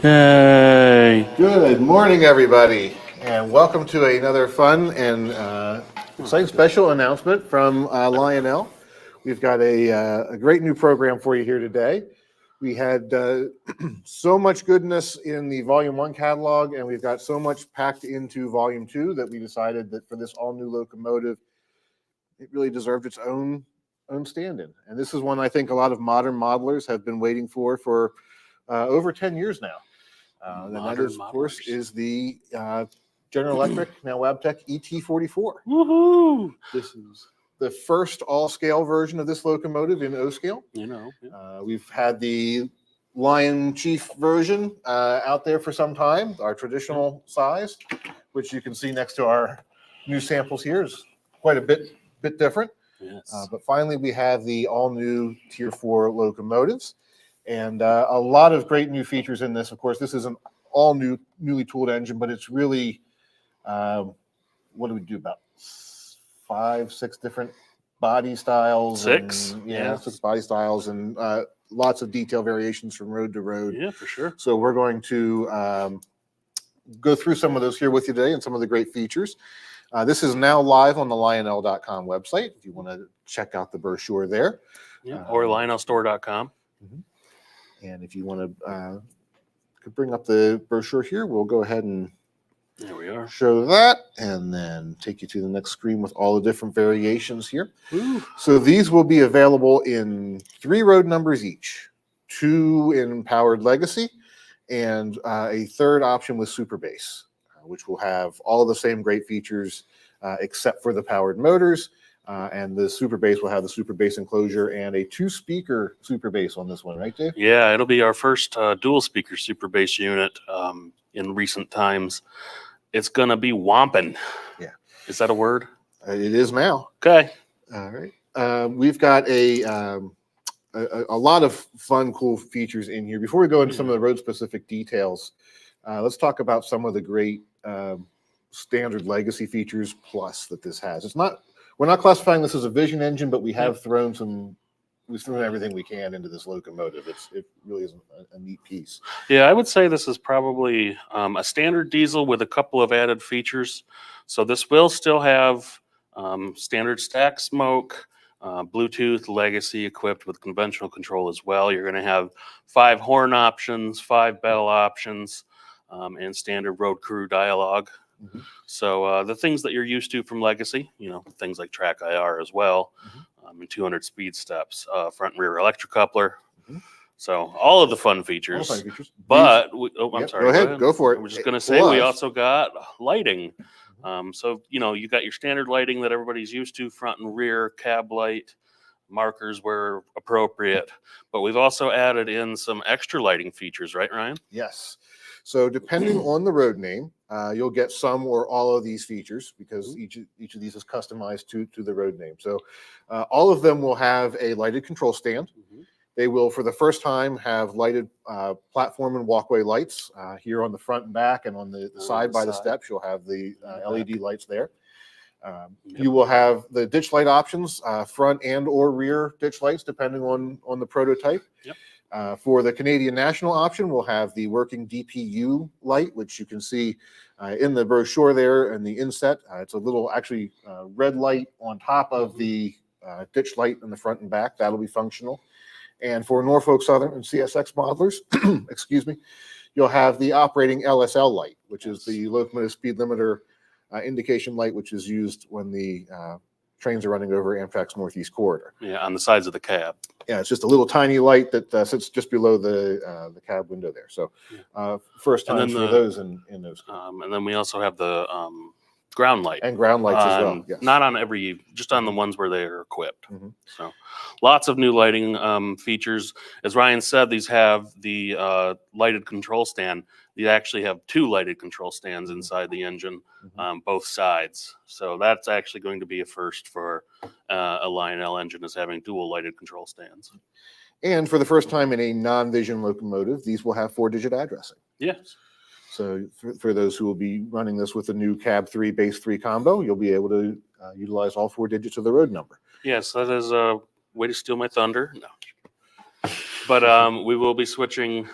Yay! Good morning, everybody, and welcome to another fun and exciting special announcement from Lionel. We've got a great new program for you here today. We had so much goodness in the Volume 1 catalog, and we've got so much packed into Volume 2 that we decided that for this all-new locomotive, it really deserved its own stand-in. And this is one I think a lot of modern modelers have been waiting for over 10 years now. And that is, of course, is the General Electric, now Wabtec ET44. Woohoo! This is the first all-scale version of this locomotive in O-scale. Yeah. We've had the Lion Chief version out there for some time, our traditional size, which you can see next to our new samples here is quite a bit different. Yes. But finally, we have the all-new Tier 4 locomotives. And a lot of great new features in this. Of course, this is an newly tooled engine, but it's really, what do we do, about 5-6 different body styles? Six? Yeah, 6 body styles and lots of detail variations from road to road. Yeah, for sure. So we're going to go through some of those here with you today and some of the great features. This is now live on the Lionel.com website if you want to check out the brochure there. Yeah, or lionelstore.com. Mm-hmm. And if you want to bring up the brochure here, we'll go ahead and there we are. Show that and then take you to the next screen with all the different variations here. Ooh. So these will be available in 3 road numbers each, 2 in Powered Legacy, and a 3rd option with Super Bass, which will have all the same great features except for the powered motors. And the Super Bass will have the Super Bass enclosure and a 2-speaker Super Bass on this one, right, Dave? Yeah, it'll be our first dual speaker Super Bass unit in recent times. It's gonna be whomping. Yeah. Is that a word? It is now. Okay. All right. We've got a lot of fun, cool features in here. Before we go into some of the road-specific details, let's talk about some of the great standard legacy features plus that this has. We're not classifying this as a Vision engine, but we have thrown everything we can into this locomotive. It really is a neat piece. Yeah, I would say this is probably a standard diesel with a couple of added features. So this will still have standard stack smoke, Bluetooth legacy equipped with conventional control as well. You're going to have 5 horn options, 5 bell options, and standard road crew dialogue. Mm-hmm. So the things that you're used to from legacy, things like track IR as well, and 200 speed steps, front and rear electric coupler. Mm-hmm. So all of the fun features. But I'm sorry. Go ahead. Go for it. I was just going to say we also got lighting. So you got your standard lighting that everybody's used to, front and rear, cab light, markers where appropriate. But we've also added in some extra lighting features, right, Ryan? Yes. So depending on the road name, you'll get some or all of these features because each of these is customized to the road name. So all of them will have a lighted control stand. Mm-hmm. They will, for the first time, have lighted platform and walkway lights here on the front and back, and on the side by the steps, you'll have the LED lights there. You will have the ditch light options, front and or rear ditch lights, depending on the prototype. Yep. For the Canadian National option, we'll have the working DPU light, which you can see in the brochure there in the inset. It's a little actually red light on top of the ditch light in the front and back. That'll be functional. And for Norfolk Southern and CSX modelers, excuse me, you'll have the operating LSL light, which is the locomotive speed limiter indication light, which is used when the trains are running over Amtrak's Northeast Corridor. Yeah, on the sides of the cab. Yeah, it's just a little tiny light that sits just below the cab window there. So first time for those in those. And then we also have the ground light. And ground lights as well. Yes. Not on just on the ones where they are equipped. Mm-hmm. So lots of new lighting features. As Ryan said, these have the lighted control stand. They actually have 2 lighted control stands inside the engine, both sides. So that's actually going to be a first for a Lionel engine, is having dual lighted control stands. And for the first time in a non-Vision locomotive, these will have 4-digit addressing. Yes. So for those who will be running this with the new Cab 3 Base 3 combo, you'll be able to utilize all 4 digits of the road number. Yes, that is a way to steal my thunder. No. But we will be switching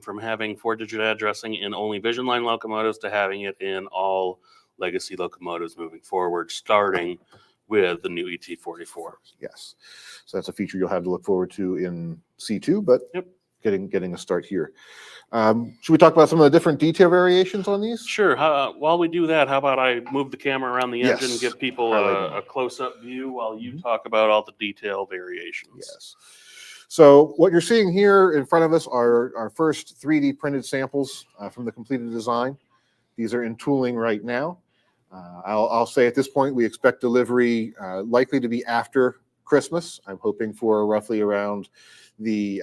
from having 4-digit addressing in only Vision Line locomotives to having it in all legacy locomotives moving forward, starting with the new ET44. Yes. So that's a feature you'll have to look forward to in C2, but Yep. getting a start here. Should we talk about some of the different detail variations on these? Sure. While we do that, how about I move the camera around the engine and Yes. give people a close-up view while you talk about all the detail variations? Yes. So what you're seeing here in front of us are our first 3D printed samples from the completed design. These are in tooling right now. I'll say at this point, we expect delivery likely to be after Christmas. I'm hoping for roughly around the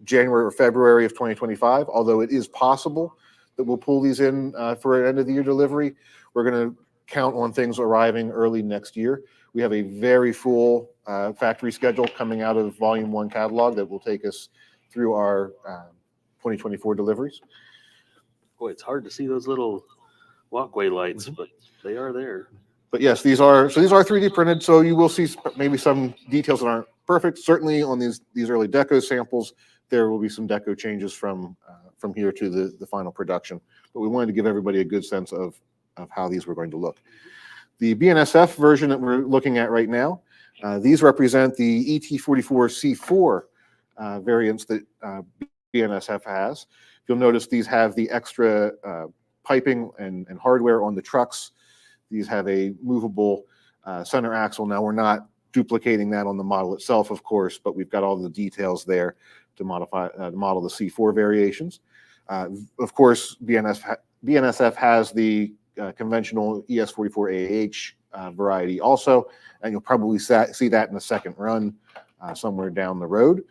January or February of 2025, although it is possible that we'll pull these in for an end of the year delivery. We're going to count on things arriving early next year. We have a very full factory schedule coming out of Volume 1 catalog that will take us through our 2024 deliveries. Boy, it's hard to see those little walkway lights, but they are there. But yes, these are 3D printed, so you will see maybe some details that aren't perfect. Certainly on these early deco samples, there will be some deco changes from here to the final production. But we wanted to give everybody a good sense of how these were going to look. The BNSF version that we're looking at right now, these represent the ET44C4 variants that BNSF has. You'll notice these have the extra piping and hardware on the trucks. These have a movable center axle. Now, we're not duplicating that on the model itself, of course, but we've got all the details there to model the C4 variations. Of course, BNSF has the conventional ES44AH variety also, and you'll probably see that in the second run somewhere down the road.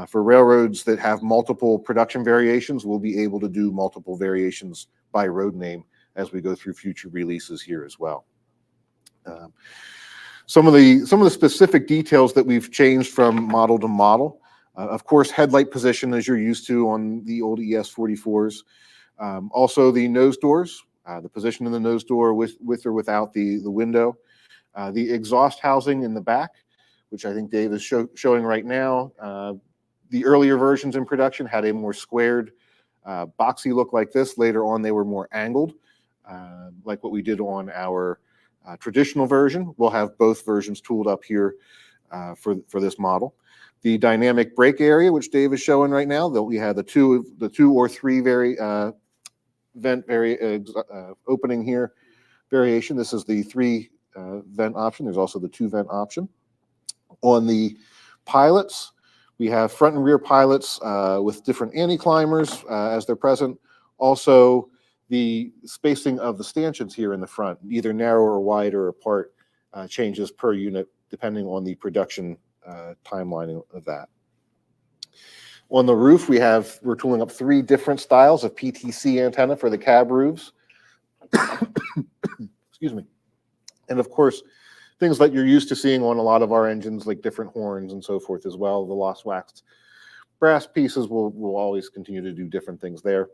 For railroads that have multiple production variations, we'll be able to do multiple variations by road name as we go through future releases here as well. Some of the specific details that we've changed from model to model. Of course, headlight position as you're used to on the old ES44s. Also the nose doors, the position in the nose door with or without the window. The exhaust housing in the back, which I think Dave is showing right now. The earlier versions in production had a more squared, boxy look like this. Later on, they were more angled, like what we did on our traditional version. We'll have both versions tooled up here for this model. The dynamic brake area, which Dave is showing right now, that we had the two or three vent opening here variation. This is the 3 vent option. There's also the 2 vent option. On the pilots, we have front and rear pilots with different anti-climbers as they're present. Also, the spacing of the stanchions here in the front, either narrower or wider apart, changes per unit depending on the production timeline of that. On the roof, we're tooling up 3 different styles of PTC antenna for the cab roofs. Excuse me. And of course, things that you're used to seeing on a lot of our engines, like different horns and so forth as well. The lost waxed brass pieces will always continue to do different things there.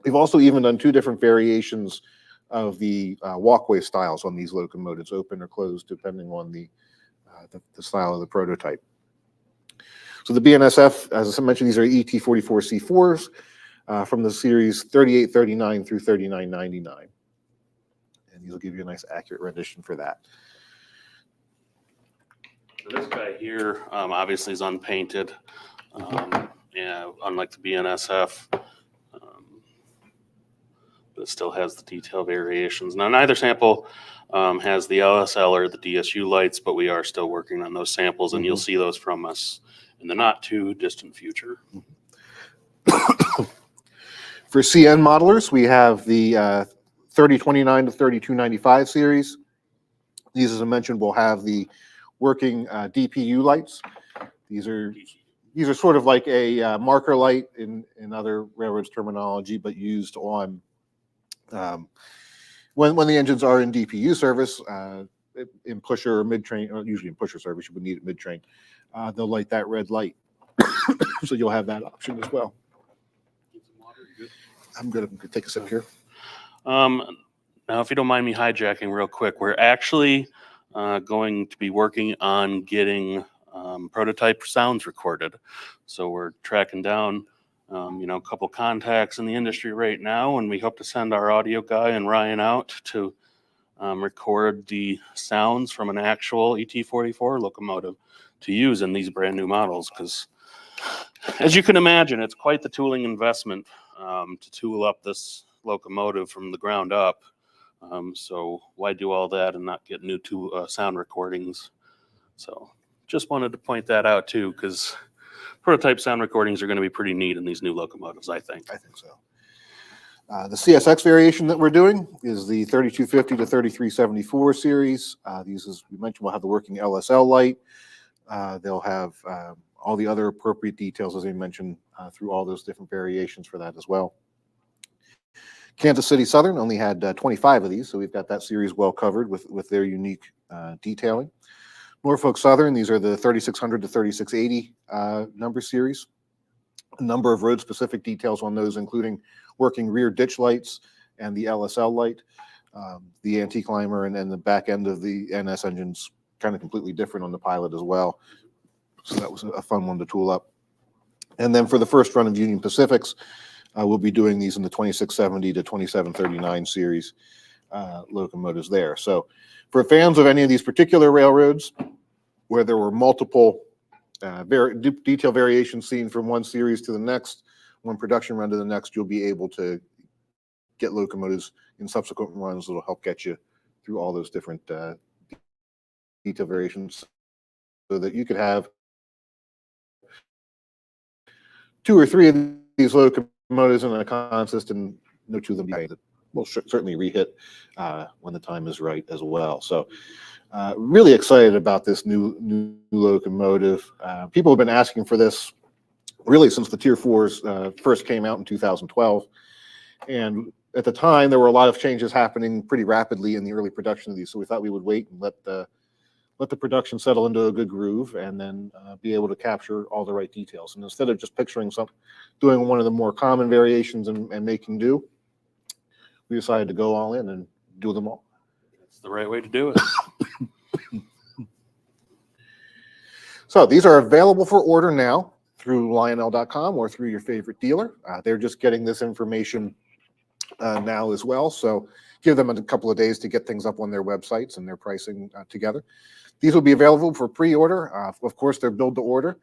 We've also even done 2 different variations of the walkway styles on these locomotives, open or closed, depending on the style of the prototype. So the BNSF, as I mentioned, these are ET44C4s from the series 3839 through 3999. And these will give you a nice accurate rendition for that. So this guy here obviously is unpainted, yeah, unlike the BNSF, but it still has the detail variations. Now, neither sample has the LSL or the DSU lights, but we are still working on those samples, and you'll see those from us in the not too distant future. For CN modelers, we have the 3029 to 3295 series. These, as I mentioned, will have the working DPU lights. These are sort of like a marker light in other railroads terminology, but used on when the engines are in DPU service, in pusher or mid-train, or usually in pusher service, you would need it mid-train. They'll light that red light. So you'll have that option as well. I'm good. I'm going to take a sip here. Now, if you don't mind me hijacking real quick, we're actually going to be working on getting prototype sounds recorded. So we're tracking down, a couple contacts in the industry right now, and we hope to send our audio guy and Ryan out to record the sounds from an actual ET44 locomotive to use in these brand new models. Because as you can imagine, it's quite the tooling investment to tool up this locomotive from the ground up. So why do all that and not get new sound recordings? So just wanted to point that out too, because prototype sound recordings are going to be pretty neat in these new locomotives, I think. I think so. The CSX variation that we're doing is the 3250 to 3374 series. These, as we mentioned, will have the working LSL light. They'll have all the other appropriate details, as I mentioned, through all those different variations for that as well. Kansas City Southern only had 25 of these, so we've got that series well covered with their unique detailing. Norfolk Southern, these are the 3600 to 3680 number series. A number of road-specific details on those, including working rear ditch lights and the LSL light. The anti-climber and the back end of the NS engine's kind of completely different on the Pilot as well. So that was a fun one to tool up. And then for the first run of Union Pacifics, we'll be doing these in the 2670 to 2739 series locomotives there. So for fans of any of these particular railroads where there were multiple detail variations seen from one series to the next, one production run to the next, you'll be able to get locomotives in subsequent runs that'll help get you through all those different detail variations so that you could have 2 or 3 of these locomotives in a consist and no 2 of them that will certainly rehit when the time is right as well. So really excited about this new locomotive. People have been asking for this really since the Tier 4s first came out in 2012. And at the time, there were a lot of changes happening pretty rapidly in the early production of these. So we thought we would wait and let the production settle into a good groove and then be able to capture all the right details. And instead of just picturing doing one of the more common variations and making do, we decided to go all in and do them all. That's the right way to do it. So these are available for order now through lionel.com or through your favorite dealer. They're just getting this information now as well. So give them a couple of days to get things up on their websites and their pricing together. These will be available for pre-order. Of course, they're build to order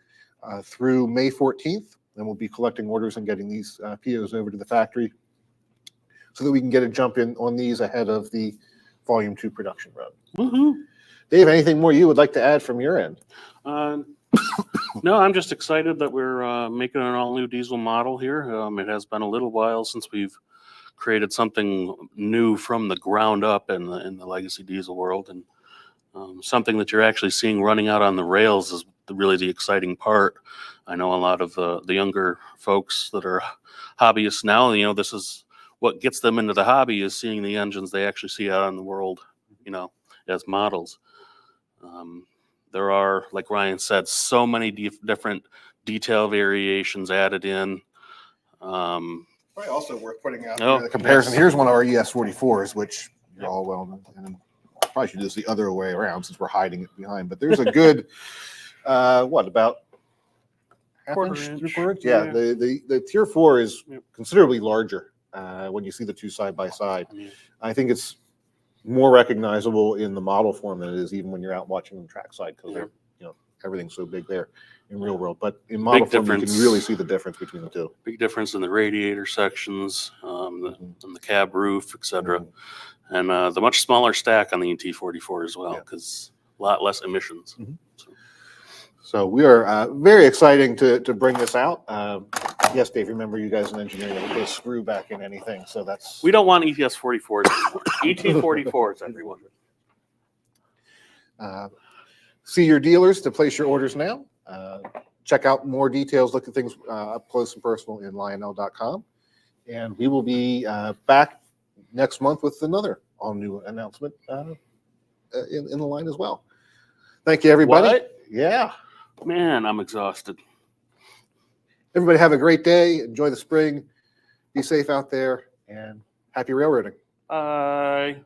through May 14th. And we'll be collecting orders and getting these POs over to the factory so that we can get a jump in on these ahead of the Volume 2 production run. Woohoo! Dave, anything more you would like to add from your end? No, I'm just excited that we're making an all-new diesel model here. It has been a little while since we've created something new from the ground up in the legacy diesel world, and something that you're actually seeing running out on the rails is really the exciting part. I know a lot of the younger folks that are hobbyists now, this is what gets them into the hobby, is seeing the engines they actually see out in the world, as models. There are, like Ryan said, so many different detail variations added in. Probably also worth putting out the comparison. Here's one of our ES44s, which you're all well known. And probably should do this the other way around since we're hiding it behind. But there's a good, about Quarter half inch, inch. 3/4 inch? Yeah, the Tier 4 is considerably larger when you see the two side by side. I think it's more recognizable in the model form than it is even when you're out watching them trackside, because everything's so big there in real world. But in model form, you can really see the difference between the two. Big difference in the radiator sections, the cab roof, etc. And the much smaller stack on the ET44 as well, because a lot less emissions. So we are very exciting to bring this out. Yes, Dave, remember you guys in engineering don't put a screw back in anything, so that's... We don't want ES44s anymore. ET44s, everyone. See your dealers to place your orders now. Check out more details, look at things up close and personal in lionel.com. And we will be back next month with another all-new announcement in the line as well. Thank you, everybody. What? Yeah. Man, I'm exhausted. Everybody have a great day. Enjoy the spring. Be safe out there, and happy railroading. Bye.